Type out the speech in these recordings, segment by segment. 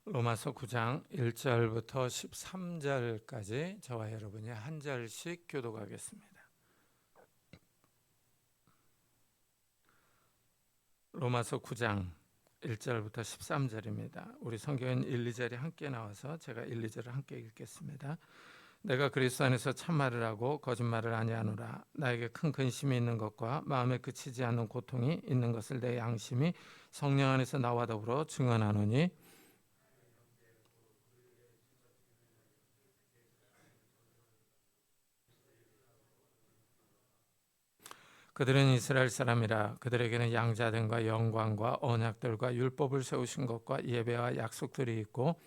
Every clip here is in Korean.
로마서 9장 1절부터 13절까지 저와 여러분이 한 절씩 교독하겠습니다. 로마서 9장 1절부터 13절입니다. 우리 성경은 1, 2절이 함께 나와서 제가 1, 2절을 함께 읽겠습니다. 내가 그리스도 안에서 참말을 하고 거짓말을 아니하노라. 나에게 큰 근심이 있는 것과 마음에 그치지 않는 고통이 있는 것을 내 양심이 성령 안에서 나와 더불어 증언하노니 그들은 이스라엘 사람이라. 그들에게는 양자됨과 영광과 언약들과 율법을 세우신 것과 예배와 약속들이 있고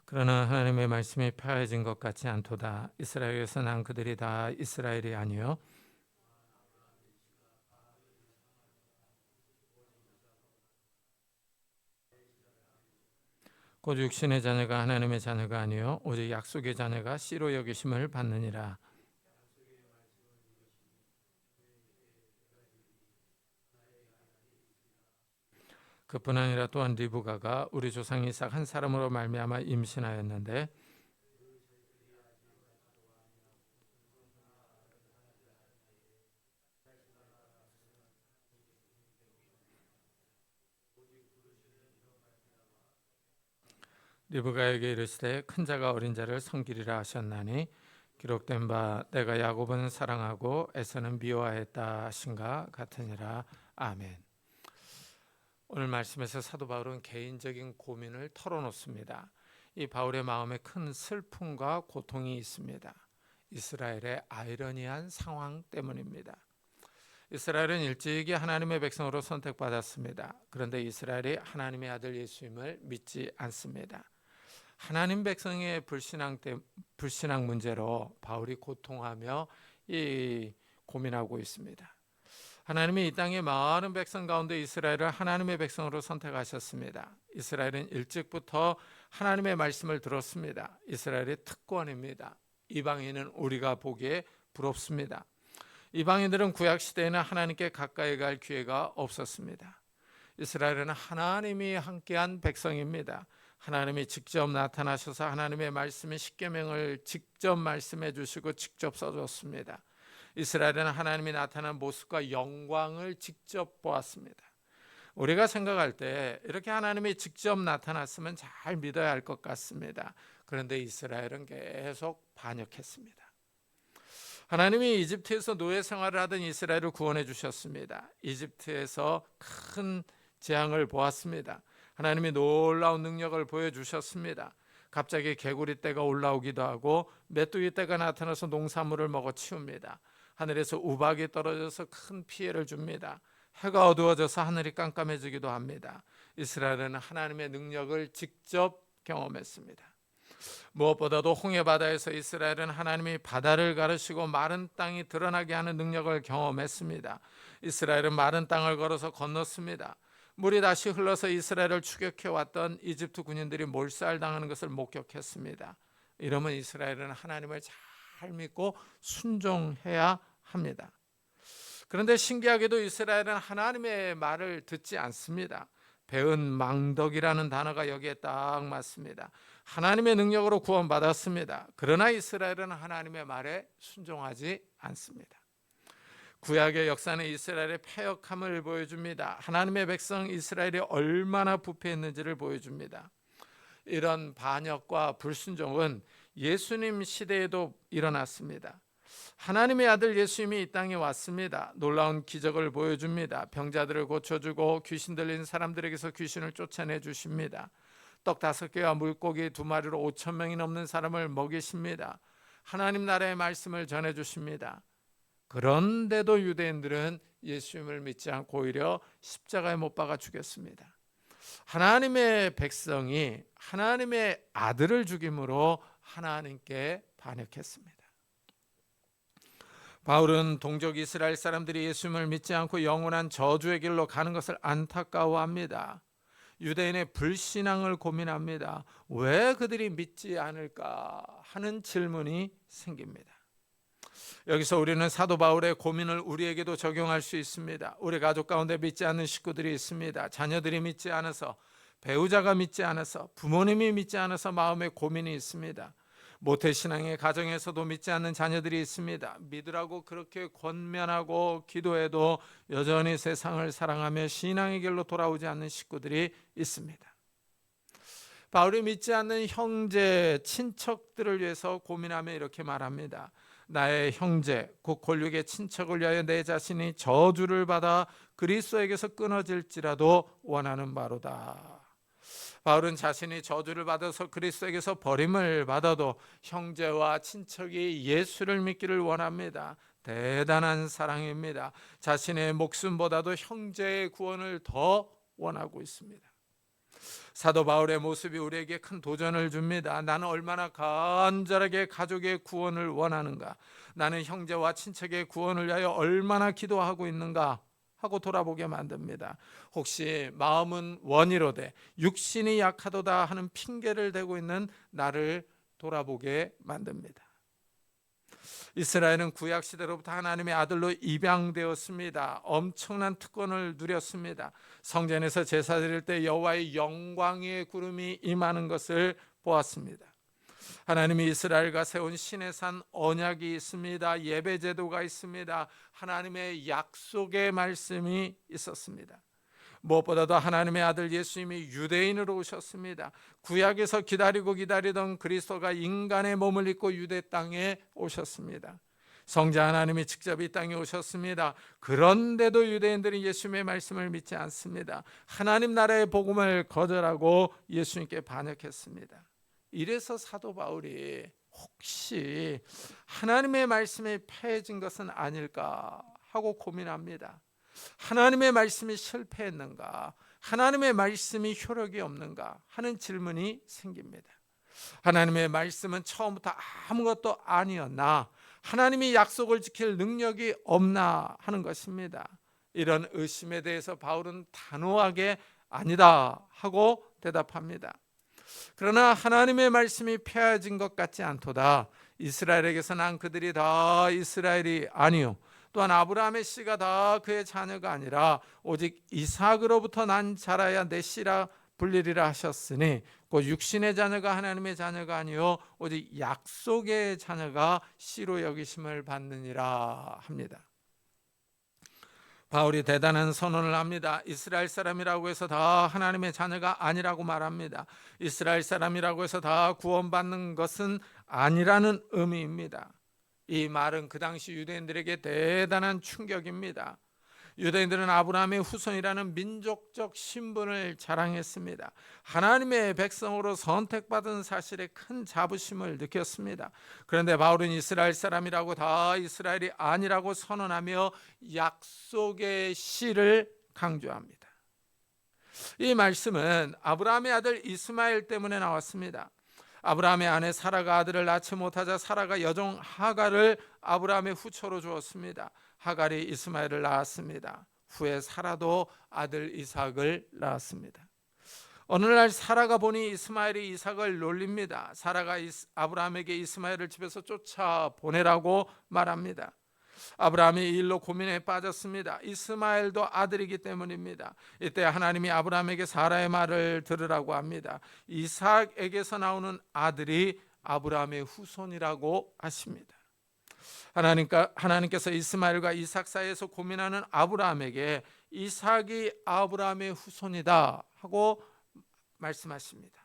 그러나 하나님의 말씀이 폐해진 것 같지 않도다. 이스라엘에서 난 그들이 다 이스라엘이 아니요 곧 육신의 자녀가 하나님의 자녀가 아니요 오직 약속의 자녀가 씨로 여기심을 받느니라. 그뿐 아니라 또한 리브가가 우리 조상 이삭 한 사람으로 말미암아 임신하였는데 리브가에게 이르시되 큰 자가 어린 자를 섬기리라 하셨나니 기록된 바 내가 야곱은 사랑하고 에서는 미워하였다 하신가 같으니라. 아멘. 오늘 말씀에서 사도 바울은 개인적인 고민을 털어놓습니다. 이 바울의 마음에 큰 슬픔과 고통이 있습니다. 이스라엘의 아이러니한 상황 때문입니다. 이스라엘은 일찍이 하나님의 백성으로 선택받았습니다. 그런데 이스라엘이 하나님의 아들 예수님을 믿지 않습니다. 하나님 백성의 불신앙 문제로 바울이 고통하며 고민하고 있습니다. 하나님이 이 땅의 많은 백성 가운데 이스라엘을 하나님의 백성으로 선택하셨습니다. 이스라엘은 일찍부터 하나님의 말씀을 들었습니다. 이스라엘의 특권입니다. 이방인은 우리가 보기에 부럽습니다. 이방인들은 구약시대에는 하나님께 가까이 갈 기회가 없었습니다. 이스라엘은 하나님이 함께한 백성입니다. 하나님이 직접 나타나셔서 하나님의 말씀의 십계명을 직접 말씀해 주시고 직접 써줬습니다. 이스라엘은 하나님이 나타난 모습과 영광을 직접 보았습니다. 우리가 생각할 때 이렇게 하나님이 직접 나타났으면 잘 믿어야 할 것 같습니다. 그런데 이스라엘은 계속 반역했습니다. 하나님이 이집트에서 노예 생활을 하던 이스라엘을 구원해 주셨습니다. 이집트에서 큰 재앙을 보았습니다. 하나님이 놀라운 능력을 보여주셨습니다. 갑자기 개구리 떼가 올라오기도 하고 메뚜기 떼가 나타나서 농산물을 먹어치웁니다. 하늘에서 우박이 떨어져서 큰 피해를 줍니다. 해가 어두워져서 하늘이 깜깜해지기도 합니다. 이스라엘은 하나님의 능력을 직접 경험했습니다. 무엇보다도 홍해바다에서 이스라엘은 하나님이 바다를 가르시고 마른 땅이 드러나게 하는 능력을 경험했습니다. 이스라엘은 마른 땅을 걸어서 건넜습니다. 물이 다시 흘러서 이스라엘을 추격해왔던 이집트 군인들이 몰살당하는 것을 목격했습니다. 이러면 이스라엘은 하나님을 잘 믿고 순종해야 합니다. 그런데 신기하게도 이스라엘은 하나님의 말을 듣지 않습니다. 배은 망덕이라는 단어가 여기에 딱 맞습니다. 하나님의 능력으로 구원받았습니다. 그러나 이스라엘은 하나님의 말에 순종하지 않습니다. 구약의 역사는 이스라엘의 패역함을 보여줍니다. 하나님의 백성 이스라엘이 얼마나 부패했는지를 보여줍니다. 이런 반역과 불순종은 예수님 시대에도 일어났습니다. 하나님의 아들 예수님이 이 땅에 왔습니다. 놀라운 기적을 보여줍니다. 병자들을 고쳐주고 귀신 들린 사람들에게서 귀신을 쫓아내 주십니다. 떡 5개와 물고기 2마리로 5천 명이 넘는 사람을 먹이십니다. 하나님 나라의 말씀을 전해주십니다. 그런데도 유대인들은 예수님을 믿지 않고 오히려 십자가에 못 박아 죽였습니다. 하나님의 백성이 하나님의 아들을 죽임으로 하나님께 반역했습니다. 바울은 동족 이스라엘 사람들이 예수님을 믿지 않고 영원한 저주의 길로 가는 것을 안타까워합니다. 유대인의 불신앙을 고민합니다. 왜 그들이 믿지 않을까 하는 질문이 생깁니다. 여기서 우리는 사도 바울의 고민을 우리에게도 적용할 수 있습니다. 우리 가족 가운데 믿지 않는 식구들이 있습니다. 자녀들이 믿지 않아서, 배우자가 믿지 않아서, 부모님이 믿지 않아서 마음에 고민이 있습니다. 모태신앙의 가정에서도 믿지 않는 자녀들이 있습니다. 믿으라고 그렇게 권면하고 기도해도 여전히 세상을 사랑하며 신앙의 길로 돌아오지 않는 식구들이 있습니다. 바울이 믿지 않는 형제, 친척들을 위해서 고민하며 이렇게 말합니다. 나의 형제, 곧 권력의 친척을 위하여 내 자신이 저주를 받아 그리스도에게서 끊어질지라도 원하는 바로다. 바울은 자신이 저주를 받아서 그리스도에게서 버림을 받아도 형제와 친척이 예수를 믿기를 원합니다. 대단한 사랑입니다. 자신의 목숨보다도 형제의 구원을 더 원하고 있습니다. 사도 바울의 모습이 우리에게 큰 도전을 줍니다. 나는 얼마나 간절하게 가족의 구원을 원하는가, 나는 형제와 친척의 구원을 위하여 얼마나 기도하고 있는가 하고 돌아보게 만듭니다. 혹시 마음은 원이로되 육신이 약하도다 하는 핑계를 대고 있는 나를 돌아보게 만듭니다. 이스라엘은 구약 시대로부터 하나님의 아들로 입양되었습니다. 엄청난 특권을 누렸습니다. 성전에서 제사 드릴 때 여호와의 영광의 구름이 임하는 것을 보았습니다. 하나님이 이스라엘과 세운 신의 산 언약이 있습니다. 예배 제도가 있습니다. 하나님의 약속의 말씀이 있었습니다. 무엇보다도 하나님의 아들 예수님이 유대인으로 오셨습니다. 구약에서 기다리던 그리스도가 인간의 몸을 입고 유대 땅에 오셨습니다. 성자 하나님이 직접 이 땅에 오셨습니다. 그런데도 유대인들은 예수님의 말씀을 믿지 않습니다. 하나님 나라의 복음을 거절하고 예수님께 반역했습니다. 이래서 사도 바울이 혹시 하나님의 말씀이 폐해진 것은 아닐까 하고 고민합니다. 하나님의 말씀이 실패했는가? 하나님의 말씀이 효력이 없는가? 하는 질문이 생깁니다. 하나님의 말씀은 처음부터 아무것도 아니었나? 하나님이 약속을 지킬 능력이 없나 하는 것입니다. 이런 의심에 대해서 바울은 단호하게 아니다 하고 대답합니다. 그러나 하나님의 말씀이 폐해진 것 같지 않도다. 이스라엘에게서 난 그들이 다 이스라엘이 아니요, 또한 아브라함의 씨가 다 그의 자녀가 아니라 오직 이삭으로부터 난 자라야 내 씨라 불리리라 하셨으니 곧 육신의 자녀가 하나님의 자녀가 아니요 오직 약속의 자녀가 씨로 여기심을 받느니라 합니다. 바울이 대단한 선언을 합니다. 이스라엘 사람이라고 해서 다 하나님의 자녀가 아니라고 말합니다. 이스라엘 사람이라고 해서 다 구원받는 것은 아니라는 의미입니다. 이 말은 그 당시 유대인들에게 대단한 충격입니다. 유대인들은 아브라함의 후손이라는 민족적 신분을 자랑했습니다. 하나님의 백성으로 선택받은 사실에 큰 자부심을 느꼈습니다. 그런데 바울은 이스라엘 사람이라고 다 이스라엘이 아니라고 선언하며 약속의 씨를 강조합니다. 이 말씀은 아브라함의 아들 이스마엘 때문에 나왔습니다. 아브라함의 아내 사라가 아들을 낳지 못하자 사라가 여종 하갈을 아브라함의 후처로 주었습니다. 하갈이 이스마엘을 낳았습니다. 후에 사라도 아들 이삭을 낳았습니다. 어느 날 사라가 보니 이스마엘이 이삭을 놀립니다. 사라가 아브라함에게 이스마엘을 집에서 쫓아보내라고 말합니다. 아브라함이 이 일로 고민에 빠졌습니다. 이스마엘도 아들이기 때문입니다. 이때 하나님이 아브라함에게 사라의 말을 들으라고 합니다. 이삭에게서 나오는 아들이 아브라함의 후손이라고 하십니다. 하나님께서 이스마엘과 이삭 사이에서 고민하는 아브라함에게 이삭이 아브라함의 후손이다 하고 말씀하십니다.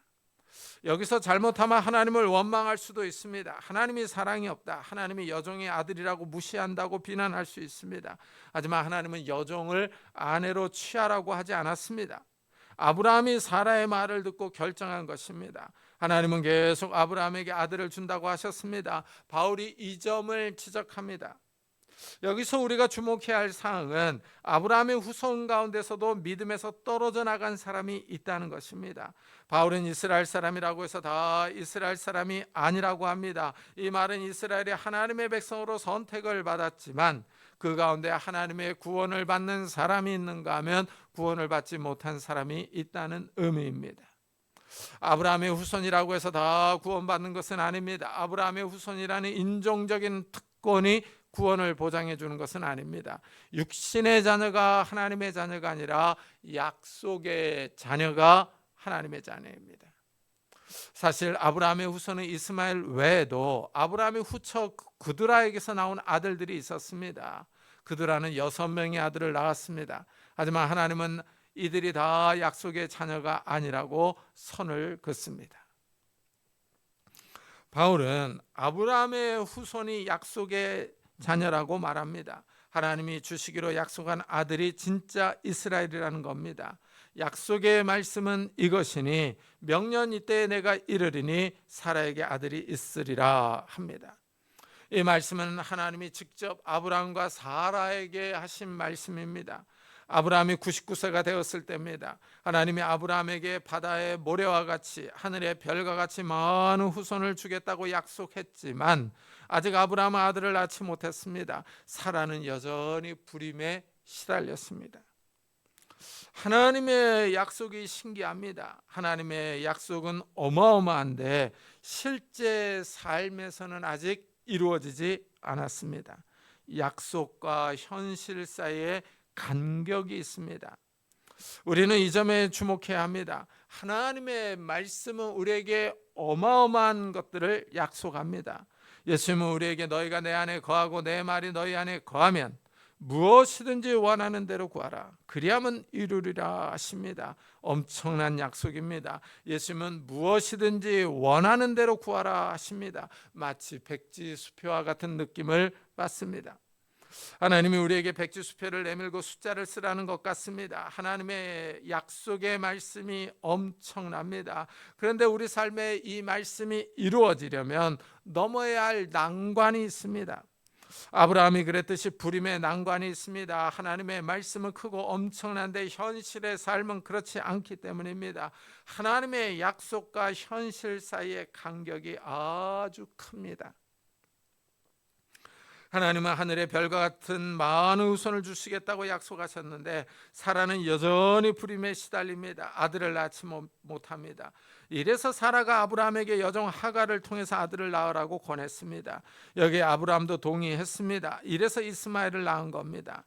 여기서 잘못하면 하나님을 원망할 수도 있습니다. 하나님이 사랑이 없다, 하나님이 여종의 아들이라고 무시한다고 비난할 수 있습니다. 하지만 하나님은 여종을 아내로 취하라고 하지 않았습니다. 아브라함이 사라의 말을 듣고 결정한 것입니다. 하나님은 계속 아브라함에게 아들을 준다고 하셨습니다. 바울이 이 점을 지적합니다. 여기서 우리가 주목해야 할 사항은 아브라함의 후손 가운데서도 믿음에서 떨어져 나간 사람이 있다는 것입니다. 바울은 이스라엘 사람이라고 해서 다 이스라엘 사람이 아니라고 합니다. 이 말은 이스라엘이 하나님의 백성으로 선택을 받았지만 그 가운데 하나님의 구원을 받는 사람이 있는가 하면 구원을 받지 못한 사람이 있다는 의미입니다. 아브라함의 후손이라고 해서 다 구원받는 것은 아닙니다. 아브라함의 후손이라는 인종적인 특권 조건이 구원을 보장해 주는 것은 아닙니다. 육신의 자녀가 하나님의 자녀가 아니라 약속의 자녀가 하나님의 자녀입니다. 사실 아브라함의 후손은 이스마엘 외에도 아브라함의 후처 그드라에게서 나온 아들들이 있었습니다. 그드라는 6명의 아들을 낳았습니다. 하지만 하나님은 이들이 다 약속의 자녀가 아니라고 선을 긋습니다. 바울은 아브라함의 후손이 약속의 자녀라고 말합니다. 하나님이 주시기로 약속한 아들이 진짜 이스라엘이라는 겁니다. 약속의 말씀은 이것이니 명년 이때에 내가 이르리니 사라에게 아들이 있으리라 합니다. 이 말씀은 하나님이 직접 아브라함과 사라에게 하신 말씀입니다. 아브라함이 99세가 되었을 때입니다. 하나님이 아브라함에게 바다의 모래와 같이 하늘의 별과 같이 많은 후손을 주겠다고 약속했지만 아직 아브라함은 아들을 낳지 못했습니다. 사라는 여전히 불임에 시달렸습니다. 하나님의 약속이 신기합니다. 하나님의 약속은 어마어마한데 실제 삶에서는 아직 이루어지지 않았습니다. 약속과 현실 사이에 간격이 있습니다. 우리는 이 점에 주목해야 합니다. 하나님의 말씀은 우리에게 어마어마한 것들을 약속합니다. 예수님은 우리에게 너희가 내 안에 거하고 내 말이 너희 안에 거하면 무엇이든지 원하는 대로 구하라 그리하면 이루리라 하십니다. 엄청난 약속입니다. 예수님은 무엇이든지 원하는 대로 구하라 하십니다. 마치 백지수표와 같은 느낌을 받습니다. 하나님이 우리에게 백지수표를 내밀고 숫자를 쓰라는 것 같습니다. 하나님의 약속의 말씀이 엄청납니다. 그런데 우리 삶에 이 말씀이 이루어지려면 넘어야 할 난관이 있습니다. 아브라함이 그랬듯이 불임의 난관이 있습니다. 하나님의 말씀은 크고 엄청난데 현실의 삶은 그렇지 않기 때문입니다. 하나님의 약속과 현실 사이의 간격이 아주 큽니다. 하나님은 하늘의 별과 같은 많은 후손을 주시겠다고 약속하셨는데 사라는 여전히 불임에 시달립니다. 아들을 낳지 못합니다. 이래서 사라가 아브라함에게 여종 하갈을 통해서 아들을 낳으라고 권했습니다. 여기에 아브라함도 동의했습니다. 이래서 이스마엘을 낳은 겁니다.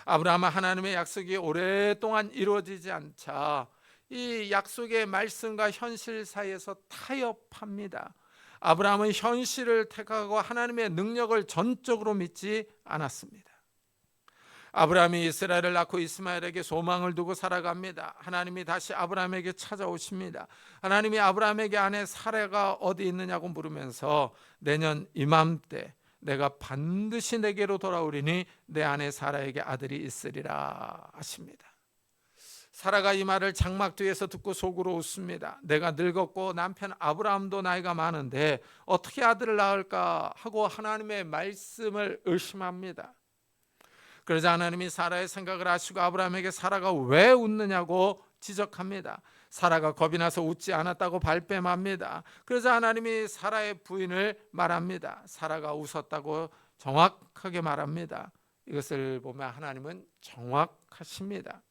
아브라함은 하나님의 약속이 오랫동안 이루어지지 않자 이 약속의 말씀과 현실 사이에서 타협합니다. 아브라함은 현실을 택하고 하나님의 능력을 전적으로 믿지 않았습니다. 아브라함이 이스라엘을 낳고 이스마엘에게 소망을 두고 살아갑니다. 하나님이 다시 아브라함에게 찾아오십니다. 하나님이 아브라함에게 아내 사라가 어디 있느냐고 물으면서 내년 이맘때 내가 반드시 내게로 돌아오리니 내 아내 사라에게 아들이 있으리라 하십니다. 사라가 이 말을 장막 뒤에서 듣고 속으로 웃습니다. 내가 늙었고 남편 아브라함도 나이가 많은데 어떻게 아들을 낳을까 하고 하나님의 말씀을 의심합니다. 그러자 하나님이 사라의 생각을 아시고 아브라함에게 사라가 왜 웃느냐고 지적합니다. 사라가 겁이 나서 웃지 않았다고 발뺌합니다. 그러자 하나님이 사라의 부인을 말합니다. 사라가 웃었다고 정확하게 말합니다. 이것을 보면 하나님은 정확하십니다.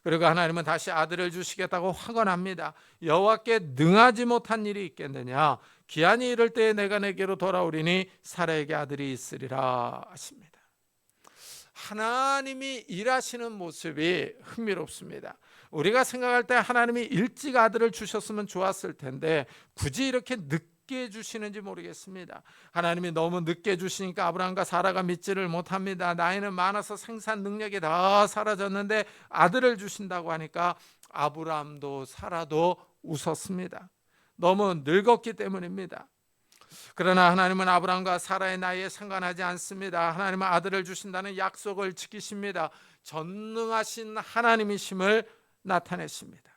그리고 하나님은 다시 아들을 주시겠다고 확언합니다. 여호와께 능하지 못한 일이 있겠느냐? 기한이 이를 때에 내가 내게로 돌아오리니 사라에게 아들이 있으리라 하십니다. 하나님이 일하시는 모습이 흥미롭습니다. 우리가 생각할 때 하나님이 일찍 아들을 주셨으면 좋았을 텐데 굳이 이렇게 늦게 주시는지 모르겠습니다. 하나님이 너무 늦게 주시니까 아브라함과 사라가 믿지를 못합니다. 나이는 많아서 생산 능력이 다 사라졌는데 아들을 주신다고 하니까 아브라함도 사라도 웃었습니다. 너무 늙었기 때문입니다. 그러나 하나님은 아브라함과 사라의 나이에 상관하지 않습니다. 하나님은 아들을 주신다는 약속을 지키십니다. 전능하신 하나님이심을 나타내십니다.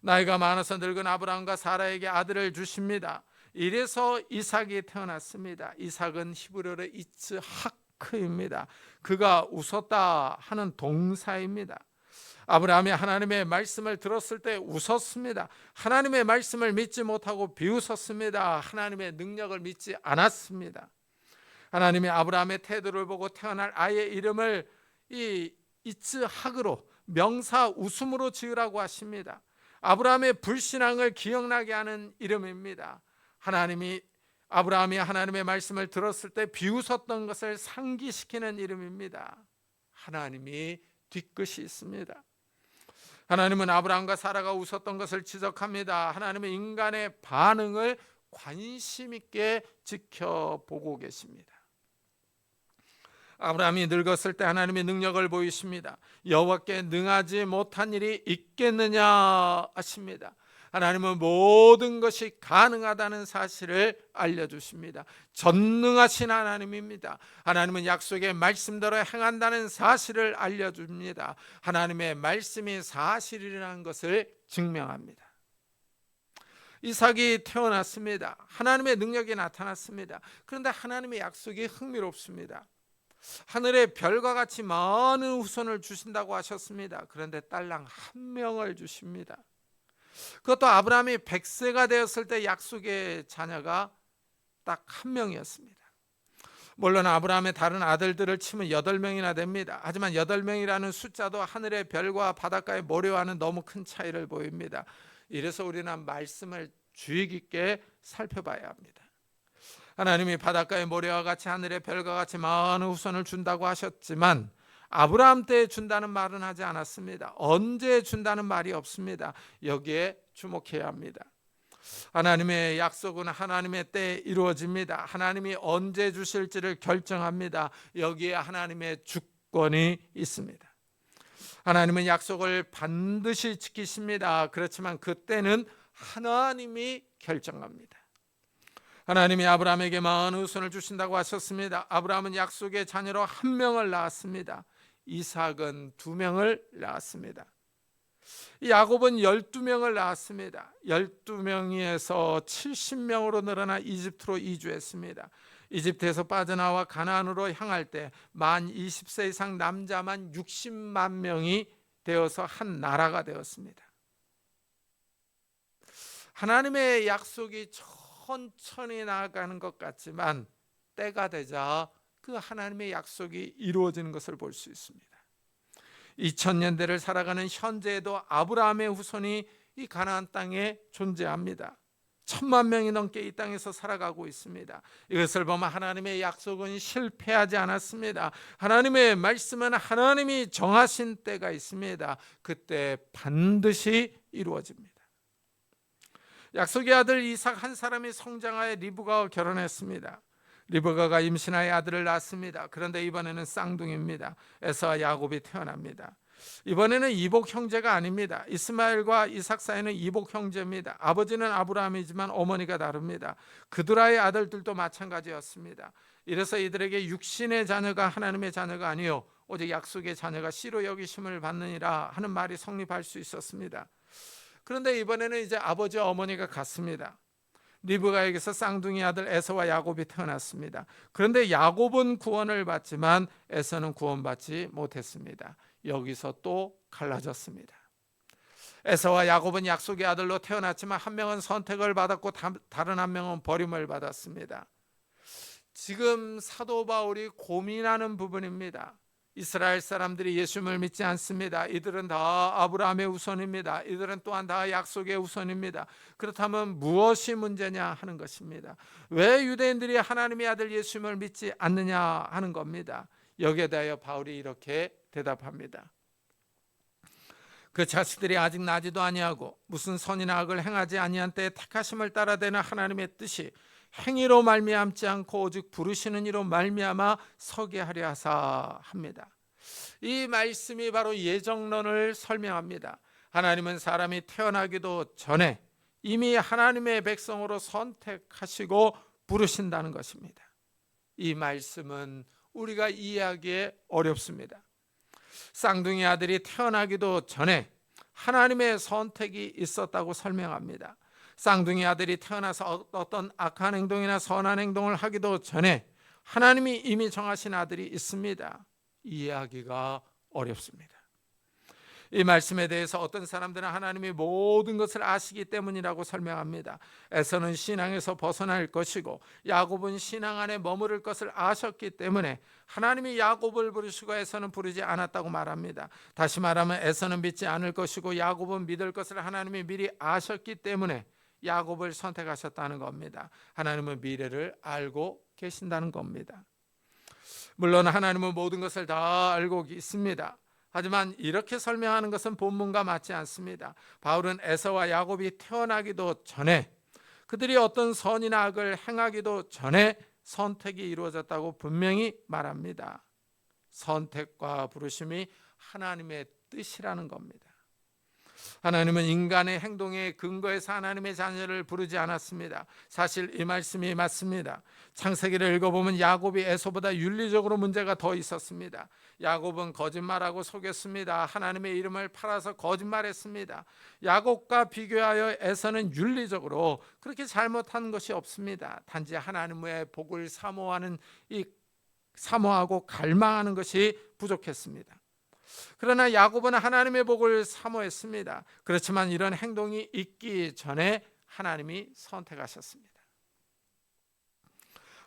나이가 많아서 늙은 아브라함과 사라에게 아들을 주십니다. 이래서 이삭이 태어났습니다. 이삭은 히브리어로 이츠하크입니다. 그가 웃었다 하는 동사입니다. 아브라함이 하나님의 말씀을 들었을 때 웃었습니다. 하나님의 말씀을 믿지 못하고 비웃었습니다. 하나님의 능력을 믿지 않았습니다. 하나님이 아브라함의 태도를 보고 태어날 아이의 이름을 이 이츠하크로 명사 웃음으로 지으라고 하십니다. 아브라함의 불신앙을 기억나게 하는 이름입니다. 하나님이 아브라함이 하나님의 말씀을 들었을 때 비웃었던 것을 상기시키는 이름입니다. 하나님이 뒤끝이 있습니다. 하나님은 아브라함과 사라가 웃었던 것을 지적합니다. 하나님은 인간의 반응을 관심 있게 지켜보고 계십니다. 아브라함이 늙었을 때 하나님의 능력을 보이십니다. 여호와께 능하지 못한 일이 있겠느냐 하십니다. 하나님은 모든 것이 가능하다는 사실을 알려주십니다. 전능하신 하나님입니다. 하나님은 약속의 말씀대로 행한다는 사실을 알려줍니다. 하나님의 말씀이 사실이라는 것을 증명합니다. 이삭이 태어났습니다. 하나님의 능력이 나타났습니다. 그런데 하나님의 약속이 흥미롭습니다. 하늘의 별과 같이 많은 후손을 주신다고 하셨습니다. 그런데 딸랑 한 명을 주십니다. 그것도 아브라함이 100세가 되었을 때 약속의 자녀가 딱 한 명이었습니다. 물론 아브라함의 다른 아들들을 치면 8명이나 됩니다. 하지만 8명이라는 숫자도 하늘의 별과 바닷가의 모래와는 너무 큰 차이를 보입니다. 이래서 우리는 말씀을 주의 깊게 살펴봐야 합니다. 하나님이 바닷가의 모래와 같이 하늘의 별과 같이 많은 후손을 준다고 하셨지만 아브라함 때 준다는 말은 하지 않았습니다. 언제 준다는 말이 없습니다. 여기에 주목해야 합니다. 하나님의 약속은 하나님의 때에 이루어집니다. 하나님이 언제 주실지를 결정합니다. 여기에 하나님의 주권이 있습니다. 하나님은 약속을 반드시 지키십니다. 그렇지만 그때는 하나님이 결정합니다. 하나님이 아브라함에게 많은 후손을 주신다고 하셨습니다. 아브라함은 약속의 자녀로 한 명을 낳았습니다. 이삭은 2명을 낳았습니다. 야곱은 12명을 낳았습니다. 12명에서 70명으로 늘어나 이집트로 이주했습니다. 이집트에서 빠져나와 가나안으로 향할 때 만 20세 이상 남자만 60만 명이 되어서 한 나라가 되었습니다. 하나님의 약속이 천천히 나아가는 것 같지만 때가 되자 그 하나님의 약속이 이루어지는 것을 볼 수 있습니다. 2000년대를 살아가는 현재에도 아브라함의 후손이 이 가나안 땅에 존재합니다. 1000만 명이 넘게 이 땅에서 살아가고 있습니다. 이것을 보면 하나님의 약속은 실패하지 않았습니다. 하나님의 말씀은 하나님이 정하신 때가 있습니다. 그때 반드시 이루어집니다. 약속의 아들 이삭 한 사람이 성장하여 리브가와 결혼했습니다. 리브가가 임신하여 아들을 낳았습니다. 그런데 이번에는 쌍둥이입니다. 에서와 야곱이 태어납니다. 이번에는 이복 형제가 아닙니다. 이스마엘과 이삭 사이는 이복 형제입니다. 아버지는 아브라함이지만 어머니가 다릅니다. 그들의 아들들도 마찬가지였습니다. 이래서 이들에게 육신의 자녀가 하나님의 자녀가 아니요 오직 약속의 자녀가 씨로 여기심을 받느니라 하는 말이 성립할 수 있었습니다. 그런데 이번에는 이제 아버지와 어머니가 같습니다. 리브가에게서 쌍둥이 아들 에서와 야곱이 태어났습니다. 그런데 야곱은 구원을 받지만 에서는 구원받지 못했습니다. 여기서 또 갈라졌습니다. 에서와 야곱은 약속의 아들로 태어났지만 한 명은 선택을 받았고 다른 한 명은 버림을 받았습니다. 지금 사도 바울이 고민하는 부분입니다. 이스라엘 사람들이 예수님을 믿지 않습니다. 이들은 다 아브라함의 후손입니다. 이들은 또한 다 약속의 후손입니다. 그렇다면 무엇이 문제냐 하는 것입니다. 왜 유대인들이 하나님의 아들 예수님을 믿지 않느냐 하는 겁니다. 여기에 대하여 바울이 이렇게 대답합니다. 그 자식들이 아직 나지도 아니하고 무슨 선이나 악을 행하지 아니한 때에 택하심을 따라되는 하나님의 뜻이 행위로 말미암지 않고 오직 부르시는 이로 말미암아 서게 하려 하사 합니다. 이 말씀이 바로 예정론을 설명합니다. 하나님은 사람이 태어나기도 전에 이미 하나님의 백성으로 선택하시고 부르신다는 것입니다. 이 말씀은 우리가 이해하기에 어렵습니다. 쌍둥이 아들이 태어나기도 전에 하나님의 선택이 있었다고 설명합니다. 쌍둥이 아들이 태어나서 어떤 악한 행동이나 선한 행동을 하기도 전에 하나님이 이미 정하신 아들이 있습니다. 이해하기가 어렵습니다. 이 말씀에 대해서 어떤 사람들은 하나님이 모든 것을 아시기 때문이라고 설명합니다. 에서는 신앙에서 벗어날 것이고 야곱은 신앙 안에 머무를 것을 아셨기 때문에 하나님이 야곱을 부르시고 에서는 부르지 않았다고 말합니다. 다시 말하면 에서는 믿지 않을 것이고 야곱은 믿을 것을 하나님이 미리 아셨기 때문에 야곱을 선택하셨다는 겁니다. 하나님은 미래를 알고 계신다는 겁니다. 물론 하나님은 모든 것을 다 알고 있습니다. 하지만 이렇게 설명하는 것은 본문과 맞지 않습니다. 바울은 에서와 야곱이 태어나기도 전에, 그들이 어떤 선이나 악을 행하기도 전에 선택이 이루어졌다고 분명히 말합니다. 선택과 부르심이 하나님의 뜻이라는 겁니다. 하나님은 인간의 행동에 근거해서 하나님의 자녀를 부르지 않았습니다. 사실 이 말씀이 맞습니다. 창세기를 읽어보면 야곱이 에서보다 윤리적으로 문제가 더 있었습니다. 야곱은 거짓말하고 속였습니다. 하나님의 이름을 팔아서 거짓말했습니다. 야곱과 비교하여 에서는 윤리적으로 그렇게 잘못한 것이 없습니다. 단지 하나님의 복을 사모하고 갈망하는 것이 부족했습니다. 그러나 야곱은 하나님의 복을 사모했습니다. 그렇지만 이런 행동이 있기 전에 하나님이 선택하셨습니다.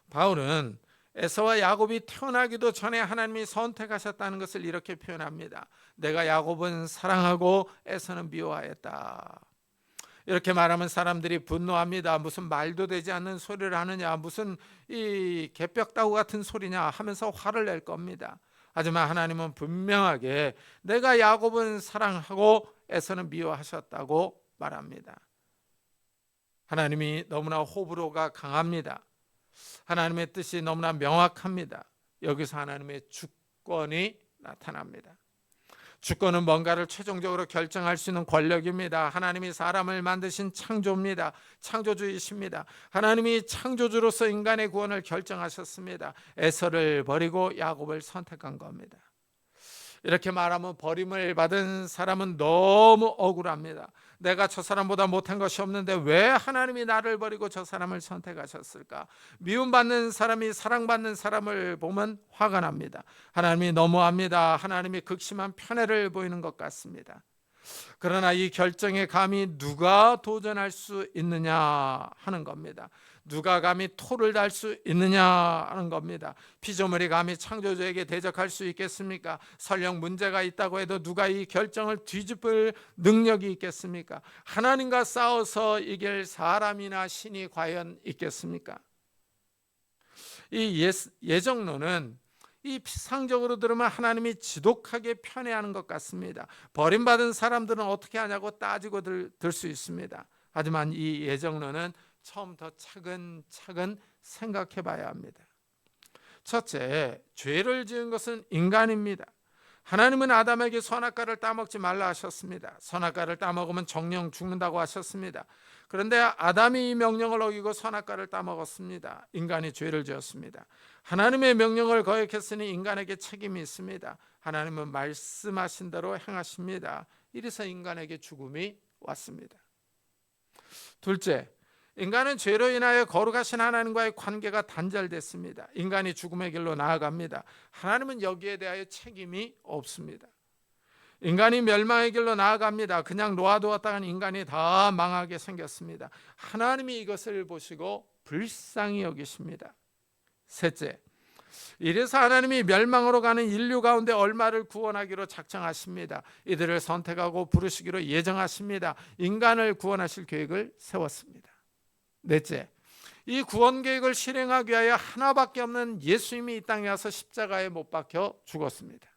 바울은 에서와 야곱이 태어나기도 전에 하나님이 선택하셨다는 것을 이렇게 표현합니다. 내가 야곱은 사랑하고 에서는 미워하였다. 이렇게 말하면 사람들이 분노합니다. 무슨 말도 되지 않는 소리를 하느냐, 무슨 이 개벽다구 같은 소리냐 하면서 화를 낼 겁니다. 하지만 하나님은 분명하게 내가 야곱은 사랑하고 에서는 미워하셨다고 말합니다. 하나님이 너무나 호불호가 강합니다. 하나님의 뜻이 너무나 명확합니다. 여기서 하나님의 주권이 나타납니다. 주권은 뭔가를 최종적으로 결정할 수 있는 권력입니다. 하나님이 사람을 만드신 창조입니다. 창조주이십니다. 하나님이 창조주로서 인간의 구원을 결정하셨습니다. 에서를 버리고 야곱을 선택한 겁니다. 이렇게 말하면 버림을 받은 사람은 너무 억울합니다. 내가 저 사람보다 못한 것이 없는데 왜 하나님이 나를 버리고 저 사람을 선택하셨을까? 미움받는 사람이 사랑받는 사람을 보면 화가 납니다. 하나님이 너무합니다. 하나님이 극심한 편애를 보이는 것 같습니다. 그러나 이 결정에 감히 누가 도전할 수 있느냐 하는 겁니다. 누가 감히 토를 달 수 있느냐 하는 겁니다. 피조물이 감히 창조주에게 대적할 수 있겠습니까? 설령 문제가 있다고 해도 누가 이 결정을 뒤집을 능력이 있겠습니까? 하나님과 싸워서 이길 사람이나 신이 과연 있겠습니까? 이 예정론은 이 피상적으로 들으면 하나님이 지독하게 편애하는 것 같습니다. 버림받은 사람들은 어떻게 하냐고 따지고 들 수 있습니다. 하지만 이 예정론은 처음부터 차근차근 생각해 봐야 합니다. 첫째, 죄를 지은 것은 인간입니다. 하나님은 아담에게 선악과를 따먹지 말라 하셨습니다. 선악과를 따먹으면 정령 죽는다고 하셨습니다. 그런데 아담이 이 명령을 어기고 선악과를 따먹었습니다. 인간이 죄를 지었습니다. 하나님의 명령을 거역했으니 인간에게 책임이 있습니다. 하나님은 말씀하신 대로 행하십니다. 이래서 인간에게 죽음이 왔습니다. 둘째, 인간은 죄로 인하여 거룩하신 하나님과의 관계가 단절됐습니다. 인간이 죽음의 길로 나아갑니다. 하나님은 여기에 대하여 책임이 없습니다. 인간이 멸망의 길로 나아갑니다. 그냥 놓아두었다간 인간이 다 망하게 생겼습니다. 하나님이 이것을 보시고 불쌍히 여기십니다. 셋째, 이래서 하나님이 멸망으로 가는 인류 가운데 얼마를 구원하기로 작정하십니다. 이들을 선택하고 부르시기로 예정하십니다. 인간을 구원하실 계획을 세웠습니다. 넷째, 이 구원 계획을 실행하기 위하여 하나밖에 없는 예수님이 이 땅에 와서 십자가에 못 박혀 죽었습니다.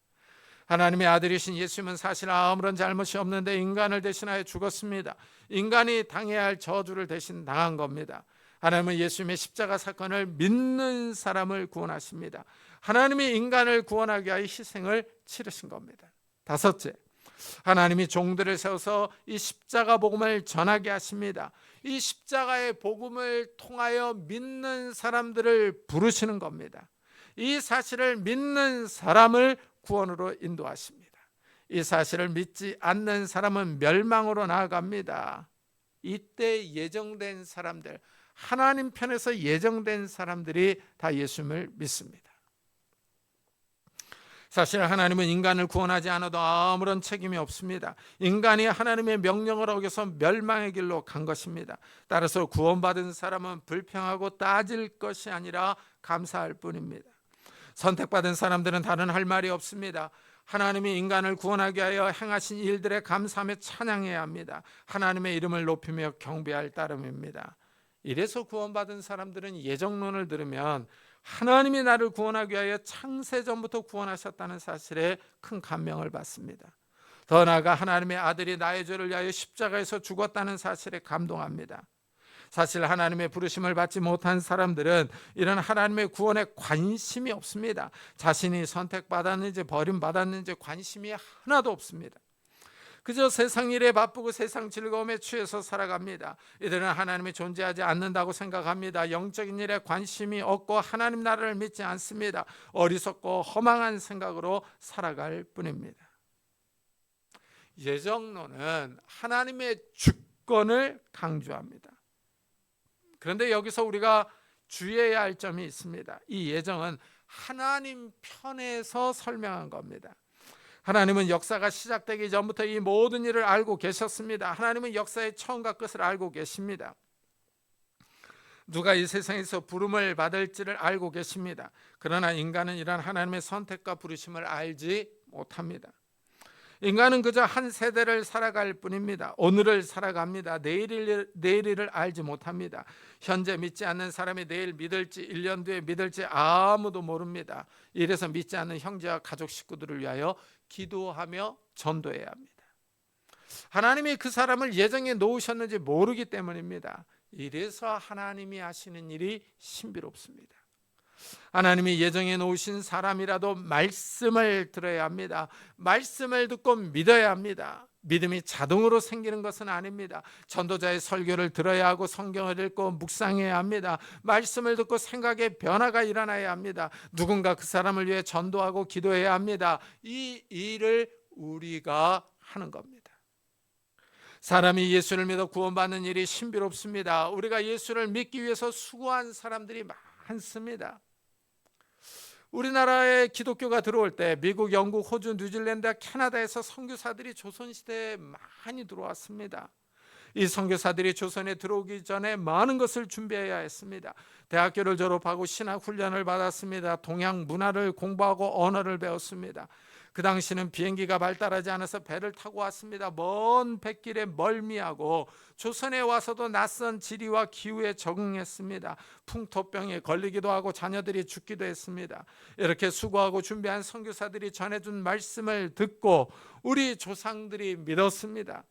하나님의 아들이신 예수님은 사실 아무런 잘못이 없는데 인간을 대신하여 죽었습니다. 인간이 당해야 할 저주를 대신 당한 겁니다. 하나님은 예수님의 십자가 사건을 믿는 사람을 구원하십니다. 하나님이 인간을 구원하기 위하여 희생을 치르신 겁니다. 다섯째, 하나님이 종들을 세워서 이 십자가 복음을 전하게 하십니다. 이 십자가의 복음을 통하여 믿는 사람들을 부르시는 겁니다. 이 사실을 믿는 사람을 구원으로 인도하십니다. 이 사실을 믿지 않는 사람은 멸망으로 나아갑니다. 이때 예정된 사람들, 하나님 편에서 예정된 사람들이 다 예수님을 믿습니다. 사실 하나님은 인간을 구원하지 않아도 아무런 책임이 없습니다. 인간이 하나님의 명령을 어겨서 멸망의 길로 간 것입니다. 따라서 구원받은 사람은 불평하고 따질 것이 아니라 감사할 뿐입니다. 선택받은 사람들은 다른 할 말이 없습니다. 하나님이 인간을 구원하기 위하여 행하신 일들에 감사하며 찬양해야 합니다. 하나님의 이름을 높이며 경배할 따름입니다. 이래서 구원받은 사람들은 예정론을 들으면 하나님이 나를 구원하기 위하여 창세전부터 구원하셨다는 사실에 큰 감명을 받습니다. 더 나아가 하나님의 아들이 나의 죄를 위하여 십자가에서 죽었다는 사실에 감동합니다. 사실 하나님의 부르심을 받지 못한 사람들은 이런 하나님의 구원에 관심이 없습니다. 자신이 선택받았는지 버림받았는지 관심이 하나도 없습니다. 그저 세상 일에 바쁘고 세상 즐거움에 취해서 살아갑니다. 이들은 하나님이 존재하지 않는다고 생각합니다. 영적인 일에 관심이 없고 하나님 나라를 믿지 않습니다. 어리석고 허망한 생각으로 살아갈 뿐입니다. 예정론은 하나님의 주권을 강조합니다. 그런데 여기서 우리가 주의해야 할 점이 있습니다. 이 예정은 하나님 편에서 설명한 겁니다. 하나님은 역사가 시작되기 전부터 이 모든 일을 알고 계셨습니다. 하나님은 역사의 처음과 끝을 알고 계십니다. 누가 이 세상에서 부름을 받을지를 알고 계십니다. 그러나 인간은 이런 하나님의 선택과 부르심을 알지 못합니다. 인간은 그저 한 세대를 살아갈 뿐입니다. 오늘을 살아갑니다. 내일을 알지 못합니다. 현재 믿지 않는 사람이 내일 믿을지 1년 뒤에 믿을지 아무도 모릅니다. 이래서 믿지 않는 형제와 가족 식구들을 위하여 기도하며 전도해야 합니다. 하나님이 그 사람을 예정에 놓으셨는지 모르기 때문입니다. 이래서 하나님이 하시는 일이 신비롭습니다. 하나님이 예정에 놓으신 사람이라도 말씀을 들어야 합니다. 말씀을 듣고 믿어야 합니다. 믿음이 자동으로 생기는 것은 아닙니다. 전도자의 설교를 들어야 하고 성경을 읽고 묵상해야 합니다. 말씀을 듣고 생각의 변화가 일어나야 합니다. 누군가 그 사람을 위해 전도하고 기도해야 합니다. 이 일을 우리가 하는 겁니다. 사람이 예수를 믿어 구원받는 일이 신비롭습니다. 우리가 예수를 믿기 위해서 수고한 사람들이 많습니다. 우리나라에 기독교가 들어올 때 미국, 영국, 호주, 뉴질랜드, 캐나다에서 선교사들이 조선시대에 많이 들어왔습니다. 이 선교사들이 조선에 들어오기 전에 많은 것을 준비해야 했습니다. 대학교를 졸업하고 신학 훈련을 받았습니다. 동양 문화를 공부하고 언어를 배웠습니다. 그 당시는 비행기가 발달하지 않아서 배를 타고 왔습니다. 먼 백길에 멀미하고 조선에 와서도 낯선 지리와 기후에 적응했습니다. 풍토병에 걸리기도 하고 자녀들이 죽기도 했습니다. 이렇게 수고하고 준비한 선교사들이 전해준 말씀을 듣고 우리 조상들이 믿었습니다.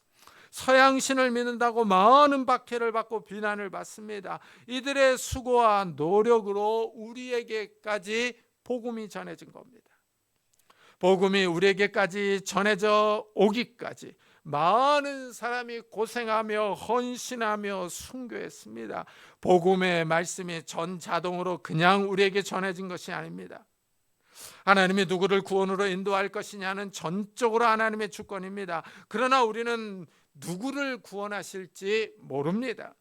서양신을 믿는다고 많은 박해를 받고 비난을 받습니다. 이들의 수고와 노력으로 우리에게까지 복음이 전해진 겁니다. 복음이 우리에게까지 전해져 오기까지 많은 사람이 고생하며 헌신하며 순교했습니다. 복음의 말씀이 전자동으로 그냥 우리에게 전해진 것이 아닙니다. 하나님이 누구를 구원으로 인도할 것이냐는 전적으로 하나님의 주권입니다. 그러나 우리는 누구를 구원하실지 모릅니다.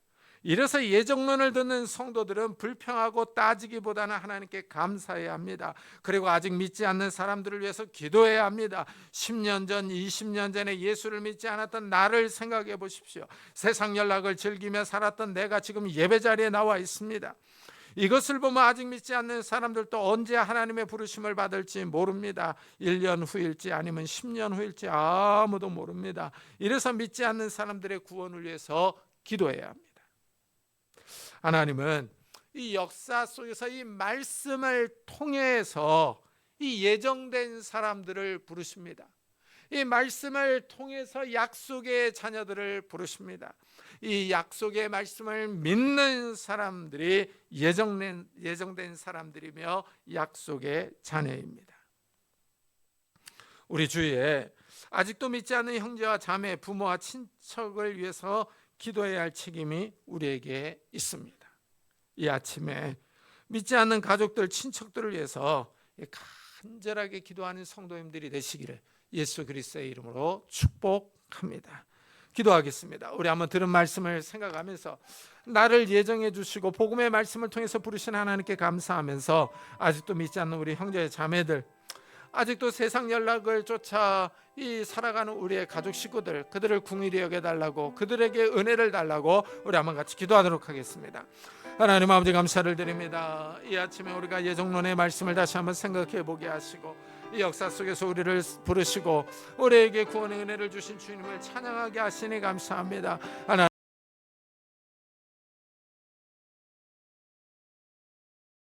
이래서 예정론을 듣는 성도들은 불평하고 따지기보다는 하나님께 감사해야 합니다. 그리고 아직 믿지 않는 사람들을 위해서 기도해야 합니다. 10년 전, 20년 전에 예수를 믿지 않았던 나를 생각해 보십시오. 세상 연락을 즐기며 살았던 내가 지금 예배 자리에 나와 있습니다. 이것을 보면 아직 믿지 않는 사람들도 언제 하나님의 부르심을 받을지 모릅니다. 1년 후일지 아니면 10년 후일지 아무도 모릅니다. 이래서 믿지 않는 사람들의 구원을 위해서 기도해야 합니다. 하나님은 이 역사 속에서 이 말씀을 통해서 이 예정된 사람들을 부르십니다. 이 말씀을 통해서 약속의 자녀들을 부르십니다. 이 약속의 말씀을 믿는 사람들이 예정된 사람들이며 약속의 자녀입니다. 우리 주위에 아직도 믿지 않는 형제와 자매, 부모와 친척을 위해서 기도해야 할 책임이 우리에게 있습니다. 이 아침에 믿지 않는 가족들, 친척들을 위해서 간절하게 기도하는 성도님들이 되시기를 예수 그리스도의 이름으로 축복합니다. 기도하겠습니다. 우리 한번 들은 말씀을 생각하면서 나를 예정해 주시고 복음의 말씀을 통해서 부르신 하나님께 감사하면서 아직도 믿지 않는 우리 형제 자매들, 아직도 세상 연락을 쫓아 이 살아가는 우리의 가족 식구들, 그들을 긍휼히 여겨달라고, 그들에게 은혜를 달라고 우리 한번 같이 기도하도록 하겠습니다. 하나님 아버지 감사를 드립니다. 이 아침에 우리가 예정론의 말씀을 다시 한번 생각해 보게 하시고 이 역사 속에서 우리를 부르시고 우리에게 구원의 은혜를 주신 주님을 찬양하게 하시니 감사합니다. 하나님